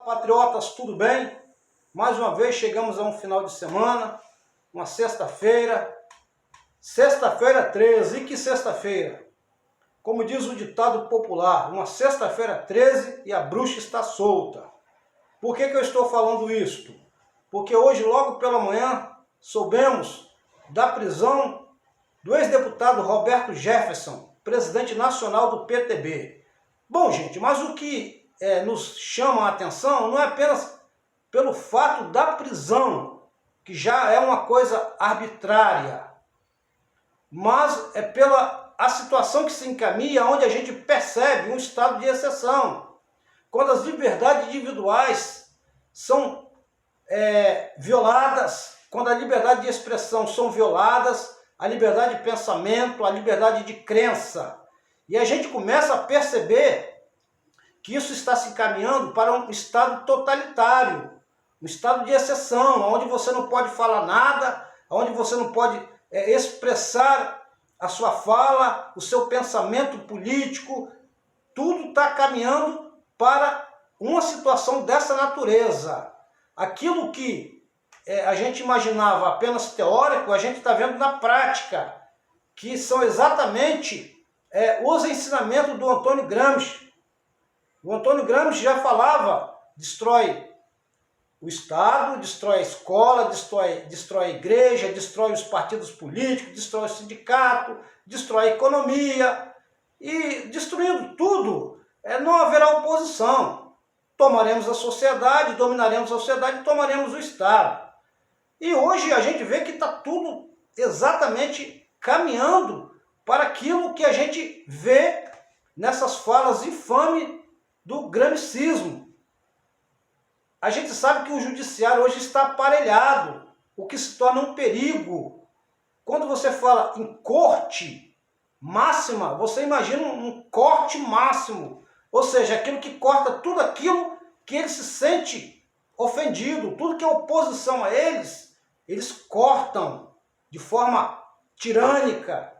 Patriotas, tudo bem? Mais uma vez chegamos a um final de semana, uma sexta-feira, sexta-feira 13, e que sexta-feira? Como diz o ditado popular, uma sexta-feira 13 e a bruxa está solta. Por que eu estou falando isto? Porque hoje, logo pela manhã, soubemos da prisão do ex-deputado Roberto Jefferson, presidente nacional do PTB. Bom, gente, mas o que nos chama a atenção não é apenas pelo fato da prisão, que já é uma coisa arbitrária, mas é pela a situação que se encaminha, onde a gente percebe um estado de exceção, quando as liberdades individuais são violadas, quando a liberdade de expressão são violadas, a liberdade de pensamento, a liberdade de crença. E a gente começa a perceber que isso está se encaminhando para um estado totalitário, um estado de exceção, onde você não pode falar nada, onde você não pode expressar a sua fala, o seu pensamento político. Tudo está caminhando para uma situação dessa natureza. Aquilo que a gente imaginava apenas teórico, a gente está vendo na prática, que são exatamente os ensinamentos do Antônio Gramsci. O Antônio Gramsci já falava, destrói o Estado, destrói a escola, destrói a igreja, destrói os partidos políticos, destrói o sindicato, destrói a economia. E destruindo tudo, não haverá oposição. Tomaremos a sociedade, dominaremos a sociedade e tomaremos o Estado. E hoje a gente vê que está tudo exatamente caminhando para aquilo que a gente vê nessas falas infames do gramscismo. A gente sabe que o judiciário hoje está aparelhado, o que se torna um perigo. Quando você fala em corte máxima, você imagina um corte máximo, ou seja, aquilo que corta tudo aquilo que ele se sente ofendido, tudo que é oposição a eles cortam de forma tirânica.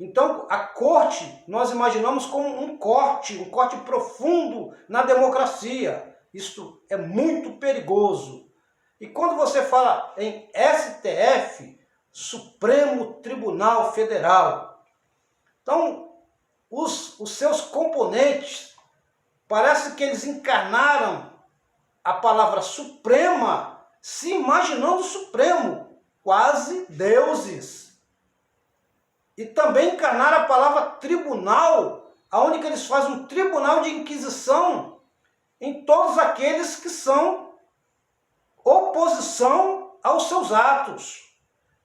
Então, a corte, nós imaginamos como um corte profundo na democracia. Isto é muito perigoso. E quando você fala em STF, Supremo Tribunal Federal, então, os seus componentes, parece que eles encarnaram a palavra suprema, se imaginando supremo, quase deuses. E também encarnar a palavra tribunal, aonde que eles fazem um tribunal de inquisição em todos aqueles que são oposição aos seus atos.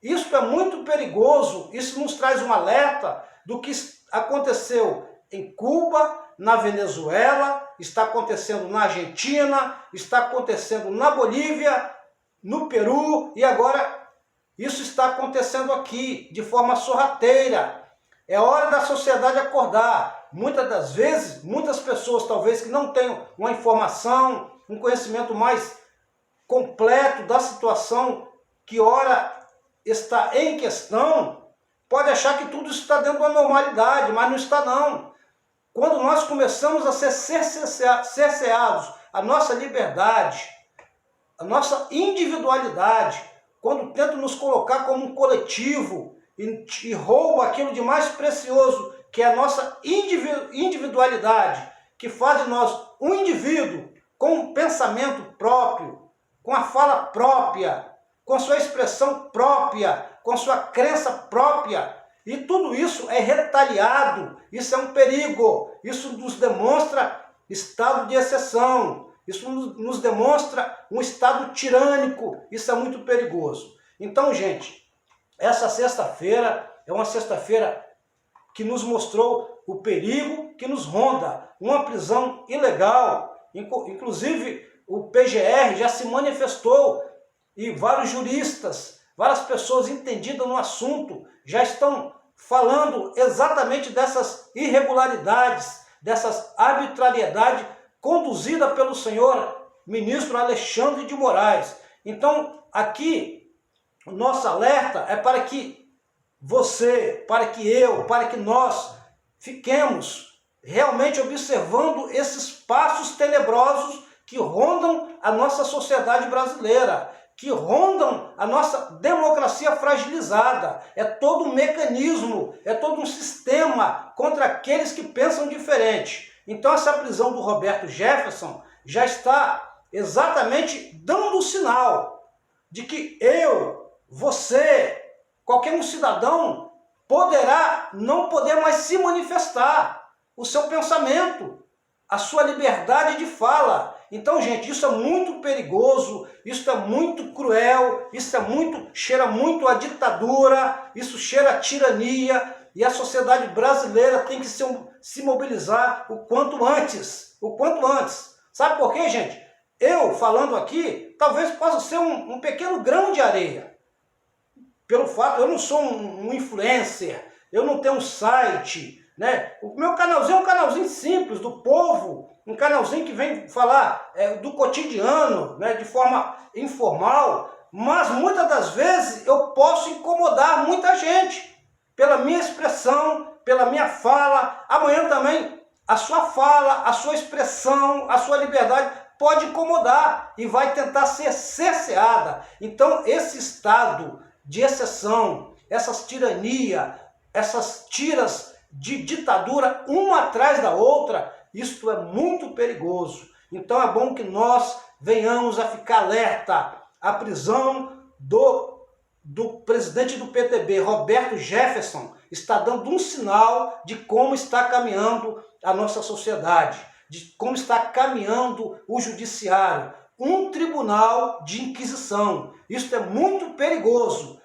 Isso é muito perigoso, isso nos traz um alerta do que aconteceu em Cuba, na Venezuela, está acontecendo na Argentina, está acontecendo na Bolívia, no Peru e agora isso está acontecendo aqui, de forma sorrateira. É hora da sociedade acordar. Muitas das vezes, muitas pessoas talvez que não tenham uma informação, um conhecimento mais completo da situação que ora está em questão, pode achar que tudo está dentro da normalidade, mas não está não. Quando nós começamos a ser cerceados, a nossa liberdade, a nossa individualidade, quando tentam nos colocar como um coletivo e rouba aquilo de mais precioso, que é a nossa individualidade, que faz de nós um indivíduo com um pensamento próprio, com a fala própria, com a sua expressão própria, com a sua crença própria. E tudo isso é retaliado, isso é um perigo, isso nos demonstra estado de exceção. Isso nos demonstra um estado tirânico, isso é muito perigoso. Então, gente, essa sexta-feira é uma sexta-feira que nos mostrou o perigo que nos ronda, uma prisão ilegal. Inclusive, o PGR já se manifestou e vários juristas, várias pessoas entendidas no assunto já estão falando exatamente dessas irregularidades, dessas arbitrariedades conduzida pelo senhor ministro Alexandre de Moraes. Então, aqui, o nosso alerta é para que você, para que eu, para que nós fiquemos realmente observando esses passos tenebrosos que rondam a nossa sociedade brasileira, que rondam a nossa democracia fragilizada. É todo um mecanismo, é todo um sistema contra aqueles que pensam diferente. Então essa prisão do Roberto Jefferson já está exatamente dando um sinal de que eu, você, qualquer um cidadão poderá não poder mais se manifestar o seu pensamento, a sua liberdade de fala. Então, gente, isso é muito perigoso, isso é muito cruel, cheira muito a ditadura, isso cheira a tirania, e a sociedade brasileira tem que se mobilizar o quanto antes, o quanto antes. Sabe por quê, gente? Eu, falando aqui, talvez possa ser um pequeno grão de areia. Pelo fato, eu não sou um influencer, eu não tenho um site, né? O meu canalzinho é um canalzinho simples, do povo, um canalzinho que vem falar do cotidiano, né, de forma informal, mas muitas das vezes eu posso incomodar muita gente pela minha expressão, pela minha fala. Amanhã também a sua fala, a sua expressão, a sua liberdade pode incomodar e vai tentar ser cerceada. Então esse estado de exceção, essas tiranias, essas tiras de ditadura uma atrás da outra, isto é muito perigoso. Então é bom que nós venhamos a ficar alerta. A prisão do presidente do PTB, Roberto Jefferson, está dando um sinal de como está caminhando a nossa sociedade, de como está caminhando o judiciário, um tribunal de inquisição. Isso é muito perigoso.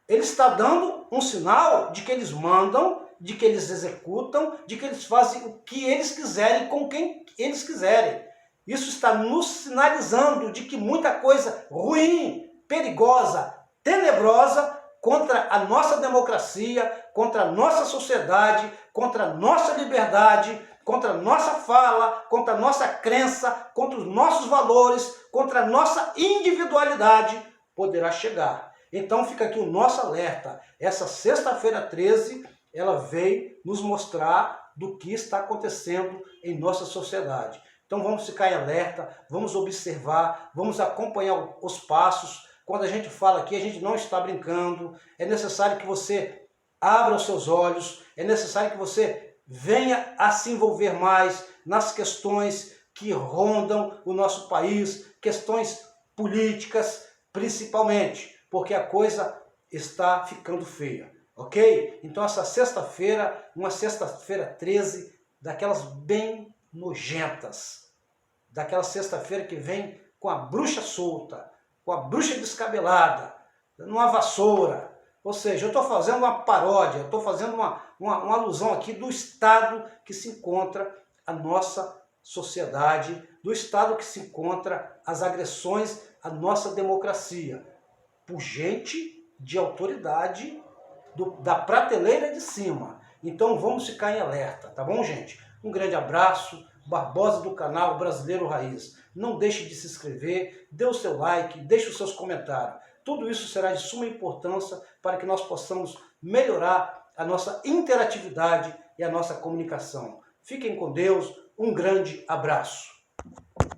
Ele está dando um sinal de que eles mandam, de que eles executam, de que eles fazem o que eles quiserem, com quem eles quiserem. Isso está nos sinalizando de que muita coisa ruim, perigosa, tenebrosa contra a nossa democracia, contra a nossa sociedade, contra a nossa liberdade, contra a nossa fala, contra a nossa crença, contra os nossos valores, contra a nossa individualidade, poderá chegar. Então fica aqui o nosso alerta. Essa sexta-feira 13, ela veio nos mostrar do que está acontecendo em nossa sociedade. Então vamos ficar em alerta, vamos observar, vamos acompanhar os passos. Quando a gente fala aqui, a gente não está brincando. É necessário que você abra os seus olhos, é necessário que você venha a se envolver mais nas questões que rondam o nosso país, questões políticas principalmente, porque a coisa está ficando feia, ok? Então essa sexta-feira, uma sexta-feira 13, daquelas bem nojentas, daquela sexta-feira que vem com a bruxa solta, com a bruxa descabelada, numa vassoura. Ou seja, eu estou fazendo uma paródia, eu estou fazendo uma alusão aqui do estado que se encontra a nossa sociedade, do estado que se encontra as agressões à nossa democracia, por gente de autoridade da prateleira de cima. Então vamos ficar em alerta, tá bom, gente? Um grande abraço, Barbosa do canal Brasileiro Raiz. Não deixe de se inscrever, dê o seu like, deixe os seus comentários. Tudo isso será de suma importância para que nós possamos melhorar a nossa interatividade e a nossa comunicação. Fiquem com Deus, um grande abraço.